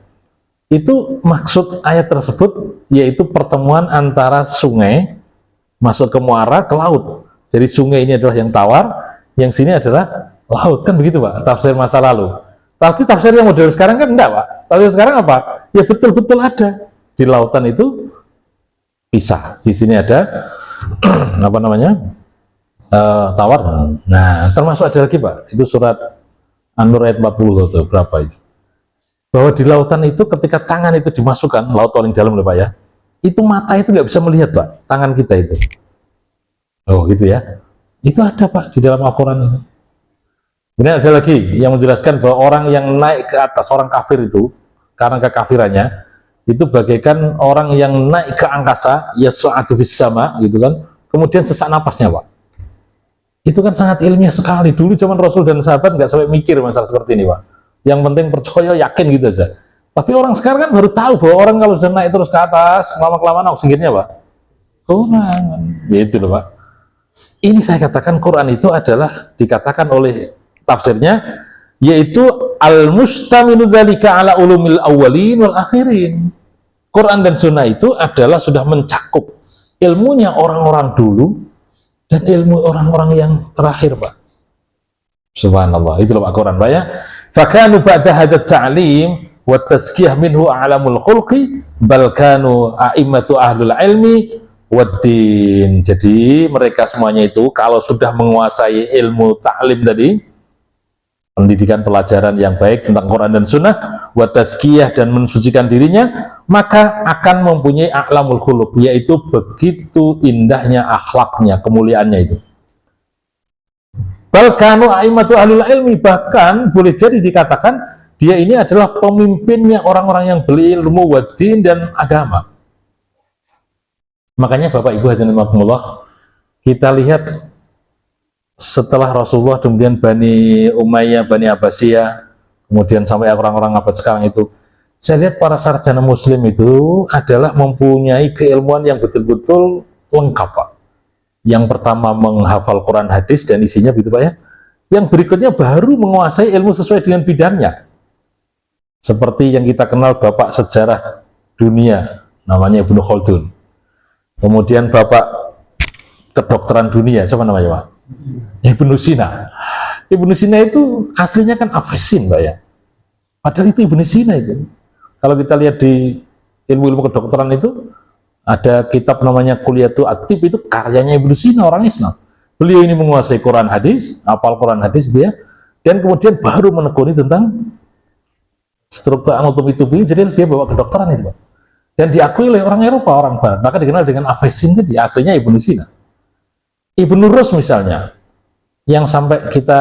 itu maksud ayat tersebut yaitu pertemuan antara sungai masuk ke muara ke laut. Jadi sungai ini adalah yang tawar, yang sini adalah laut, kan begitu Pak, tafsir masa lalu. Tapi tafsir yang model sekarang kan enggak Pak. Tafsir sekarang apa? Ya betul-betul ada di lautan itu pisah. Di sini ada apa namanya? Tawar. Nah, termasuk ada lagi Pak. Itu surat An-Nur ayat 40 atau berapa itu? Bahwa di lautan itu ketika tangan itu dimasukkan, laut paling dalam Pak ya, itu mata itu nggak bisa melihat Pak, tangan kita itu. Oh gitu ya. Itu ada Pak di dalam Al-Quran ini. Kemudian ada lagi yang menjelaskan bahwa orang yang naik ke atas, orang kafir itu, karena kekafirannya, itu bagaikan orang yang naik ke angkasa, yasu'adu fis sama, gitu kan, kemudian sesak napasnya Pak. Itu kan sangat ilmiah sekali. Dulu zaman Rasul dan sahabat nggak sampai mikir masalah seperti ini Pak. Yang penting percaya, yakin gitu aja. Tapi orang sekarang kan baru tahu bahwa orang kalau sudah naik terus ke atas, lama-kelamaan oksigennya Pak kurang, gitu loh Pak. Ini saya katakan Quran itu adalah dikatakan oleh tafsirnya yaitu al-mustamilu dzalika ala ulumil awwalin wal akhirin. Quran dan sunnah itu adalah sudah mencakup ilmunya orang-orang dulu dan ilmu orang-orang yang terakhir Pak. Subhanallah, itu loh Pak Quran Pak ya. Fakanu ba'da hadat ta'lim wa tazkiyah minhu a'lamul khulqi bal kanu a'immatu ahlul ilmi waddin. Jadi mereka semuanya itu kalau sudah menguasai ilmu ta'lim tadi, pendidikan pelajaran yang baik tentang Quran dan Sunnah, wa tazkiyah dan mensucikan dirinya, maka akan mempunyai a'lamul khuluq, yaitu begitu indahnya akhlaknya, kemuliaannya itu. Balkanu a'immatu ahlul ilmi, bahkan boleh jadi dikatakan dia ini adalah pemimpinnya orang-orang yang berilmu waddin dan agama. Makanya Bapak Ibu hadirin rahimakumullah, kita lihat setelah Rasulullah, kemudian Bani Umayyah, Bani Abbasiyah, kemudian sampai orang-orang abad sekarang itu, saya lihat para sarjana muslim itu adalah mempunyai keilmuan yang betul-betul lengkap Pak. Yang pertama menghafal Quran hadis dan isinya begitu Pak ya. yang berikutnya baru menguasai ilmu sesuai dengan bidangnya. Seperti yang kita kenal bapak sejarah dunia, namanya Ibnu Khaldun. Kemudian bapak kedokteran dunia, siapa namanya Pak? Ibnu Sina. Ibnu Sina itu aslinya kan Avisin, Pak ya. Padahal itu Ibnu Sina itu. Kalau kita lihat di ilmu-ilmu kedokteran itu, ada kitab namanya Kuliyatul Atib, itu karyanya Ibnu Sina, orang Islam. Beliau ini menguasai Quran hadis, hafal Quran hadis dia, dan kemudian baru menekuni tentang struktur anatomi tubuh, jadi dia bawa kedokteran itu, Pak. Dan diakui oleh orang Eropa, orang Barat, maka dikenal dengan Avisin, jadi aslinya Ibnu Sina. Ibnu Rus misalnya, yang sampai kita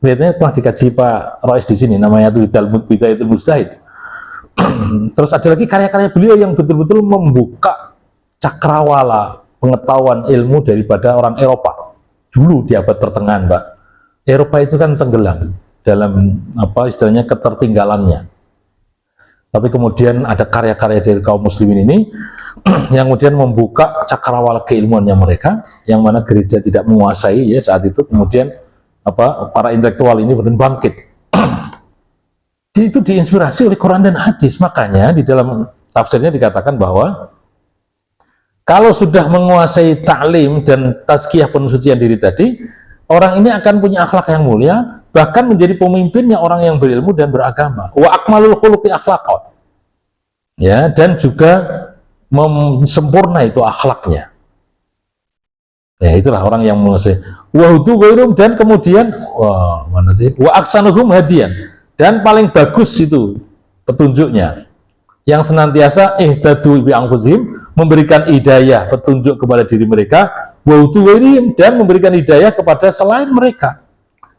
lihatnya pernah dikaji Pak Rois di sini, namanya itu Bidayatul Mujtahid. Terus ada lagi karya-karya beliau yang betul-betul membuka cakrawala pengetahuan ilmu daripada orang Eropa. Dulu di abad pertengahan, Pak, Eropa itu kan tenggelam dalam apa istilahnya ketertinggalannya. Tapi kemudian ada karya-karya dari kaum muslimin ini yang kemudian membuka cakrawala keilmuannya mereka, yang mana gereja tidak menguasai ya saat itu. Kemudian apa para intelektual ini benar bangkit. Jadi itu diinspirasi oleh Quran dan hadis. Makanya di dalam tafsirnya dikatakan bahwa kalau sudah menguasai ta'lim dan tazkiyah pensucian diri tadi, orang ini akan punya akhlak yang mulia, bahkan menjadi pemimpinnya orang yang berilmu dan beragama. Wa akmalul khuluqi akhlaqan. Ya, dan juga sempurna itu akhlaknya. Ya, itulah orang yang menguasai. Wa hudu ghairum, dan kemudian wa aksanuhum hadiyan, dan paling bagus itu petunjuknya. Yang senantiasa ihtadu bi anfusihim, memberikan hidayah petunjuk kepada diri mereka, wa hudu ghairihim, dan memberikan hidayah kepada selain mereka.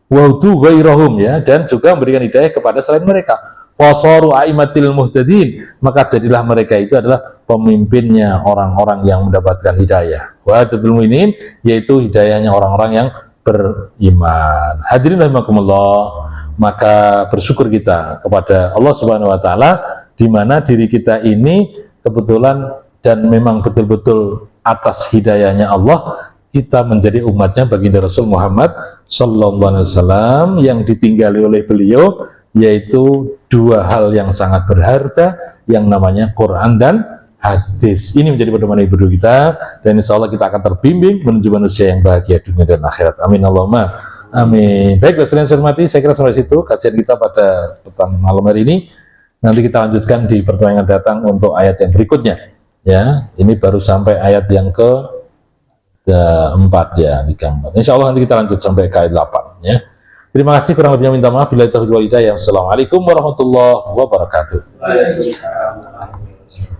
Waudu ghairahum, ya, dan juga memberikan hidayah kepada selain mereka. Fasaru aimatil muhtadin, maka jadilah mereka itu adalah pemimpinnya orang-orang yang mendapatkan hidayah. Wa tatul mu'minin, yaitu hidayahnya orang-orang yang beriman. Hadirin rahimakumullah, maka bersyukur kita kepada Allah Subhanahu wa taala di mana diri kita ini kebetulan dan memang betul-betul atas hidayahnya Allah kita menjadi umatnya baginda Rasul Muhammad Sallallahu Alaihi Wasallam yang ditinggali oleh beliau, yaitu dua hal yang sangat berharga yang namanya Quran dan hadis. Ini menjadi pedoman hidup kita, dan insya Allah kita akan terbimbing menuju manusia yang bahagia dunia dan akhirat. Amin Allahumma amin. Baik, Bapak sekalian hormati, saya kira sampai situ kajian kita pada petang malam hari ini. Nanti kita lanjutkan di pertemuan yang datang untuk ayat yang berikutnya. Ya, ini baru sampai ayat yang ke-4 ya, 3-4. Insya Allah nanti kita lanjut sampai ke ayat 8 ya. Terima kasih, kurang lebihnya minta maaf. Billahi taufiq wal hidayah. Assalamualaikum warahmatullahi wabarakatuh.